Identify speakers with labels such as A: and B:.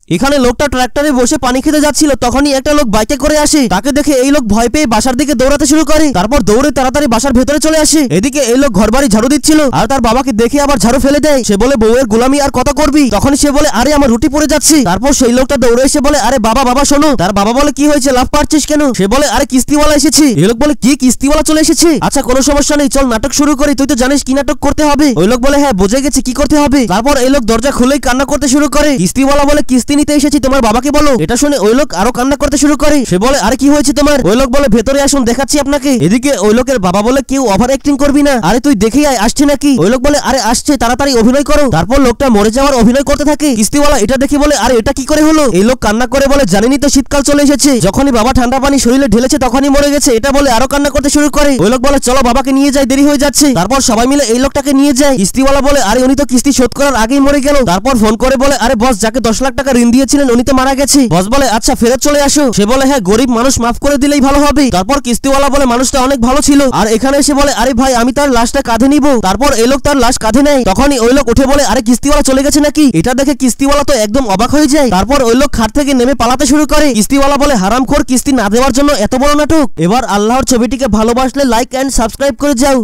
A: এখানে লোকটা ট্রাক্টরে বসে পানি খেতে যাচ্ছিল, তখনই একটা লোক বাইকে করে আসে। তাকে দেখে এই লোক ভয় পেয়ে বাসার দিকে দৌড়াতে শুরু করে, তারপর দৌড়ে তাড়াতাড়ি বাসার ভেতরে চলে আসে। এদিকে এই লোক ঘরবাড়ি ঝাড়ু দিচ্ছিল আর তার বাবাকে দেখে আবার ঝাড়ু ফেলে দেয়। সে বলে বউয়ের গোলামি আর কত করবি? তখন সে বলে আরে আমার রুটি পড়ে যাচ্ছে। তারপর সেই লোকটা দৌড়ে এসে বলে আরে বাবা বাবা শোনো। তার বাবা বলে কি হয়েছে, লাফ পাচ্ছিস কেন? সে বলে আরে কিস্তিওয়ালা এসেছে। এই লোক বলে কি কিস্তিওয়ালা চলে এসেছে? আচ্ছা কোনো সমস্যা নেই, চল নাটক শুরু করি, তুই তো জানিস কি নাটক করতে হবে। ওই লোক বলে হ্যাঁ বুঝে গেছি কি করতে হবে। তারপর এই লোক দরজা খুলেই কান্না করতে শুরু করে। কিস্তিওয়ালা বলে কিস্তি নিতে এসেছি, তোমার বাবাকে বলো। এটা শুনে ওই লোক আরো কান্না করতে শুরু করে। সে বলে আরে কি হয়েছে তোমার? ওই লোক বলে ভেতরে আসুন দেখাচ্ছি আপনাকে। এদিকে ওই লোকের বাবা বলে কেউ ওভার অ্যাক্টিং করবি না, আরে তুই দেখেই আয় আসছে নাকি। ওই লোক বলে আরে আসছে, তাড়াতাড়ি অভিনয় করো। তারপর লোকটা মরে যাওয়ার অভিনয় করতে থাকে। কিস্তিওয়ালা এটা দেখে বলে আরে এটা কি করে হলো? এই লোক কান্না করে বলে জানেনই তো শীতকাল চলে এসেছে, যখনই বাবা ঠান্ডা পানি শরীরে ঢেলেছে তখনই মরে গেছে। এটা বলে আরো কান্না করতে শুরু করে। ওই লোক বলে চলো বাবাকে নিয়ে যাই, দেরি হয়ে যাচ্ছে। তারপর সবাই মিলে এই লোকটাকে নিয়ে যায়। কিস্তিওয়ালা বলে আরে উনি তো কিস্তি শোধ করার আগেই মরে গেল। তারপর ফোন করে বলে আরে বস, যাকে 10 লাখ টাকা ঋণ দিয়েছিলেন উনি তো মারা গেছে। বস বলে আচ্ছা ফেরত চলে আসো। সে বলে হ্যাঁ গরিব মানুষ মাফ করে দিলেই ভালো হবে। তারপর কিস্তিওয়ালা বলে মানুষটা অনেক ভালো ছিল, আর এখানে এসে বলে আরে ভাই আমি তার লাশটা কাঁধে নিব। তারপর এই লোক তার লাশ কাঁধে নেয়। তখনই ওই লোক উঠে বলে আরে কিস্তিওয়ালা চলে গেছে নাকি? এটা দেখে কিস্তিওয়ালা তো একদম অবাক হয়ে যায়। তারপর ওই লোক খাট থেকে নেমে পালাতে শুরু করে। কিস্তিওয়ালা বলে হারামখোর, কিস্তি না দেওয়ার জন্য এত বড় নাটক। এবার আল্লাহর ছবিটিকে ভালোবাসলে লাইক এন্ড সাবস্ক্রাইব করে যাও।